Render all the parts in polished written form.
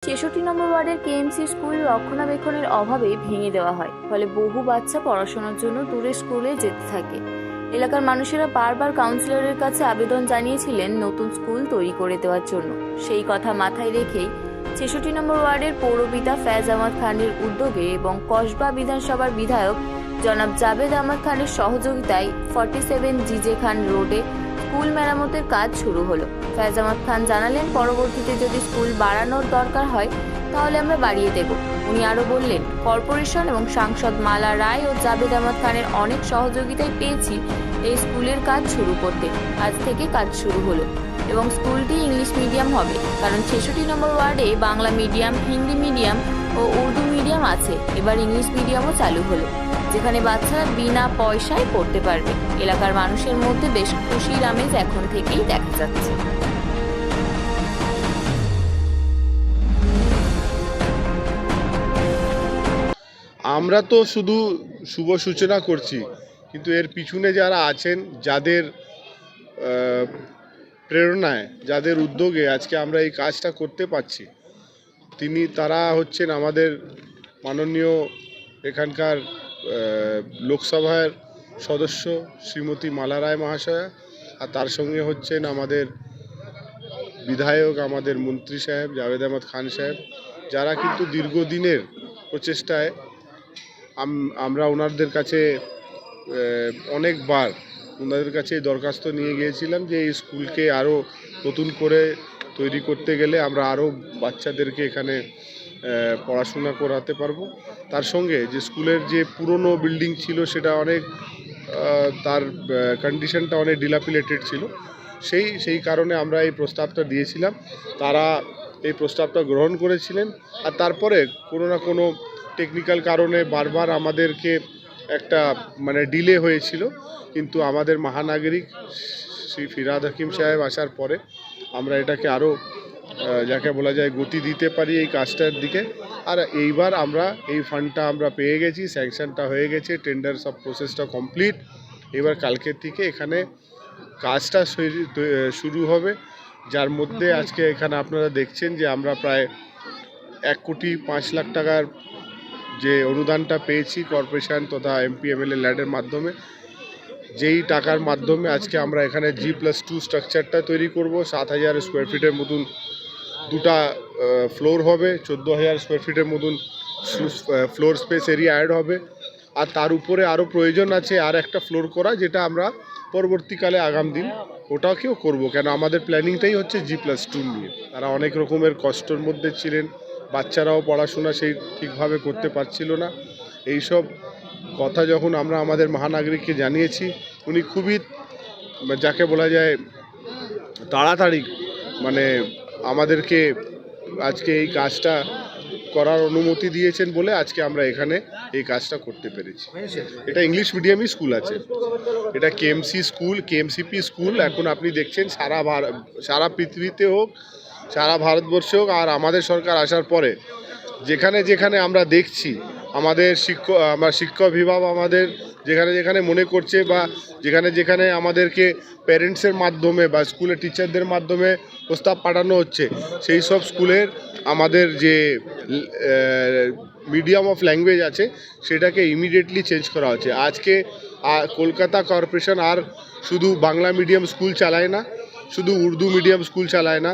৬৬ নম্বর ওয়ার্ডের KMC school রক্ষণাবেক্ষণের অভাবে ভেঙে দেওয়া হয়, ফলে বহু বাচ্চা পড়াশোনার জন্য দূরে স্কুলে যেতে থাকে। এলাকার মানুষেরা বারবার কাউন্সিলরের কাছে আবেদন জানিয়েছিলেন নতুন স্কুল তৈরি করে দেওয়ার জন্য। সেই কথা মাথায় রেখেই ৬৬ নম্বর ওয়ার্ডের পৌরপিতা ফ্যাজ আহমদ খানের উদ্যোগে এবং কসবা বিধানসভার বিধায়ক জনাব জাভেদ আহমদ খানের সহযোগিতায় 47 জিজে খান রোডে স্কুল মেরামতের কাজ শুরু হলো। ফ্যাজ আহমদ খান জানালেন, পরবর্তীতে যদি স্কুল বাড়ানোর দরকার হয় তাহলে আমরা বাড়িয়ে দেব। উনি আরও বললেন, কর্পোরেশন এবং সাংসদ মালা রায় ও জাভেদ আহমদ খানের অনেক সহযোগিতায় পেয়েছি এই স্কুলের কাজ শুরু করতে। আজ থেকে কাজ শুরু হলো এবং স্কুলটি ইংলিশ মিডিয়াম হবে, কারণ ৬৬ নম্বর ওয়ার্ডে বাংলা মিডিয়াম, হিন্দি মিডিয়াম ও উর্দু মিডিয়াম আছে। এবার ইংলিশ মিডিয়ামও চালু হলো, যেখানে বাচ্চারা বিনা পয়সায় পড়তে পারবে। এলাকার মানুষের মধ্যে বেশ খুশির আমেজ এখন থেকেই দেখা যাচ্ছে। আমরা তো শুধু শুভ সূচনা করছি, কিন্তু এর পিছনে যারা আছেন, যাদের প্রেরণায়, যাদের উদ্যোগে আজকে আমরা এই কাজটা করতে পারছি, তারা হচ্ছেন আমাদের মাননীয় এখানকার লোকসভার সদস্য শ্রীমতী মালা রায় মহাশয়া, আর তার সঙ্গে হচ্ছেন আমাদের বিধায়ক, আমাদের মন্ত্রী সাহেব জাভেদ আহমদ খান সাহেব, যারা কিন্তু দীর্ঘদিনের প্রচেষ্টায় আমরা ওনাদের কাছে অনেকবার ওনাদের কাছে দরখাস্ত নিয়ে গিয়েছিলাম যে এই স্কুলকে আরও নতুন করে তৈরি করতে গেলে আমরা আরও বাচ্চাদেরকে এখানে পড়াশোনা করাতে পারবো। তার সঙ্গে যে স্কুলের যে পুরনো বিল্ডিং ছিল সেটা অনেক তার কন্ডিশনটা অনেক ডিলাপিলেটেড ছিল। সেই কারণে আমরা এই প্রস্তাবটা দিয়েছিলাম, তারা এই প্রস্তাবটা গ্রহণ করেছিলেন। আর তারপরে কোনো না কোনো টেকনিক্যাল কারণে বারবার আমাদেরকে একটা ডিলে হয়েছিল, কিন্তু আমাদের মহানাগরিক শ্রী ফিরহাদ হাকিম সাহেব আসার পরে আমরা এটাকে আরও যাকে বলা যায় গতি দিতে পারি এই কাজটার দিকে। আর এইবার আমরা এই ফান্ডটা আমরা পেয়ে গেছি, স্যাংশনটা হয়ে গেছে, টেন্ডার সব প্রসেসটা কমপ্লিট। এবার কালকের থেকে এখানে কাজটা শুরু হবে, যার মধ্যে আজকে এখানে আপনারা দেখছেন যে আমরা প্রায় 1,05,00,000 টাকার যে অনুদানটা পেয়েছি কর্পোরেশন তথা এমপি এমএলএ ল্যাডের মাধ্যমে। যেই টাকার মাধ্যমে আজকে আমরা এখানে G+2 স্ট্রাকচারটা তৈরি করব। 7,000 স্কোয়ার ফিটের মতন দুটা ফ্লোর হবে, 14,000 স্কোয়ার ফিটের মতন ফ্লোর স্পেস এরিয়া অ্যাড হবে। আর তার উপরে আরও প্রয়োজন আছে আর একটা ফ্লোর করা, যেটা আমরা পরবর্তীকালে আগাম দিন ওটাকেও করব, কেন আমাদের প্ল্যানিংটাই হচ্ছে G+2 নিয়ে। তারা অনেক রকমের কষ্টের মধ্যে ছিলেন, বাচ্চারাও পড়াশোনা সেই ঠিকভাবে করতে পারছিল না। এইসব কথা যখন আমরা আমাদের মহানাগরিককে জানিয়েছি, উনি খুবই যাকে বলা যায় তাড়াতাড়ি আমাদেরকে আজকে এই কাজটা করার অনুমতি দিয়েছেন বলে আজকে আমরা এখানে এই কাজটা করতে পেরেছি। এটা ইংলিশ মিডিয়ামই স্কুল আছে, এটা কেএমসি স্কুল, কেএমসিপি স্কুল। এখন আপনি দেখছেন সারা পৃথিবীতে হোক, সারা ভারতবর্ষে হোক, আর আমাদের সরকার আসার পরে যেখানে যেখানে আমরা দেখছি আমাদের শিক্ষক বিভাগ আমাদের যেখানে যেখানে মনে করছে বা যেখানে যেখানে আমাদেরকে প্যারেন্টসের মাধ্যমে বা স্কুলের টিচারদের মাধ্যমে প্রস্তাব পাঠানো হচ্ছে, সেই সব স্কুলের আমাদের যে মিডিয়াম অফ ল্যাঙ্গুয়েজ আছে সেটাকে ইমিডিয়েটলি চেঞ্জ করা হচ্ছে। আজকে কলকাতা কর্পোরেশন আর শুধু বাংলা মিডিয়াম স্কুল চালায় না, শুধু উর্দু মিডিয়াম স্কুল চালায় না,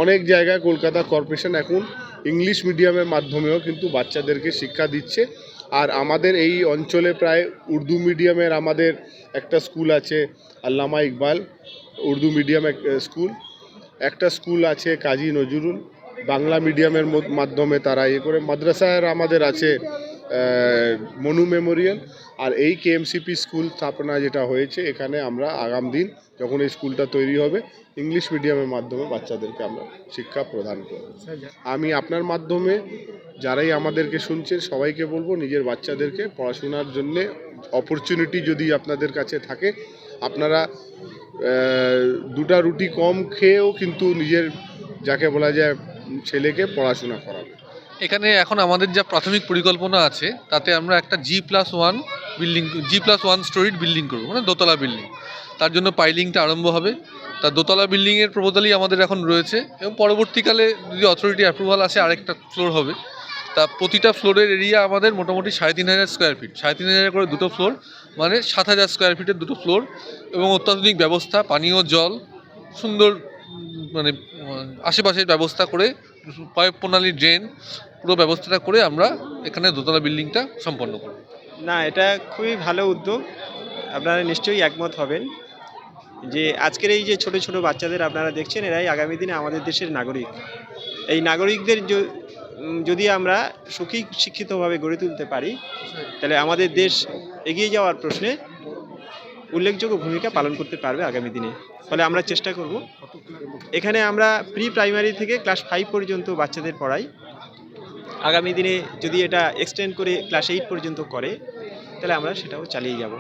অনেক জায়গায় কলকাতা কর্পোরেশন এখন ইংলিশ মিডিয়ামের মাধ্যমেও কিন্তু বাচ্চাদেরকে শিক্ষা দিচ্ছে। আর আমাদের এই অঞ্চলে প্রায় উর্দু মিডিয়ামের আমাদের একটা স্কুল আছে, আল্লামা ইকবাল উর্দু মিডিয়াম স্কুল, একটা স্কুল আছে কাজী নজরুল বাংলা মিডিয়ামের মাধ্যমে তারা করে, মাদ্রাসার আমাদের আছে মনু মেমোরিয়াল। আর এই কেএমসিপি স্কুল স্থাপনা যেটা হয়েছে, এখানে আমরা আগাম দিন যখন এই স্কুলটা তৈরি হবে ইংলিশ মিডিয়ামের মাধ্যমে বাচ্চাদেরকে আমরা শিক্ষা প্রদান করব। আমি আপনার মাধ্যমে যারাই আমাদেরকে শুনছেন সবাইকে বলবো, নিজের বাচ্চাদেরকে পড়াশোনার জন্যে অপরচুনিটি যদি আপনাদের কাছে থাকে, আপনারা দুটা রুটি কম খেয়েও কিন্তু নিজের যাকে বলা যায় ছেলেকে পড়াশোনা করাবে। এখানে এখন আমাদের যা প্রাথমিক পরিকল্পনা আছে তাতে আমরা একটা G+1 building, G+1 storied building করবো, দোতলা বিল্ডিং। তার জন্য পাইলিংটা আরম্ভ হবে। তা দোতলা বিল্ডিংয়ের প্রপোজালই আমাদের এখন রয়েছে এবং পরবর্তীকালে যদি অথরিটি অ্যাপ্রুভাল আসে আরেকটা ফ্লোর হবে। তা প্রতিটা ফ্লোরের এরিয়া আমাদের মোটামুটি 3,500 স্কোয়ার ফিট, 3,500 করে দুটো ফ্লোর, মানে 7,000 স্কোয়ার ফিটের দুটো ফ্লোর এবং অত্যাধুনিক ব্যবস্থা, পানীয় জল, সুন্দর মানে আশেপাশের ব্যবস্থা করে, পাইপ প্রণালী, ড্রেন, পুরো ব্যবস্থাটা করে আমরা এখানে দোতলা বিল্ডিংটা সম্পন্ন করব। না, এটা খুবই ভালো উদ্যোগ। আপনারা নিশ্চয়ই একমত হবেন যে আজকের এই যে ছোট ছোট বাচ্চাদের আপনারা দেখছেন, এরাই আগামী দিনে আমাদের দেশের নাগরিক। এই নাগরিকদের যদি আমরা সুখী শিক্ষিতভাবে গড়ে তুলতে পারি, তাহলে আমাদের দেশ এগিয়ে যাওয়ার প্রশ্নে উল্লেখযোগ্য ভূমিকা পালন করতে পারবে আগামী দিনে। ফলে আমরা চেষ্টা করব, এখানে আমরা প্রি প্রাইমারি থেকে ক্লাস 5 পর্যন্ত বাচ্চাদের পড়াই। আগামী দিনে যদি এটা এক্সটেন্ড করে ক্লাস 8 পর্যন্ত করে, তাহলে আমরা সেটাও চালিয়ে যাব।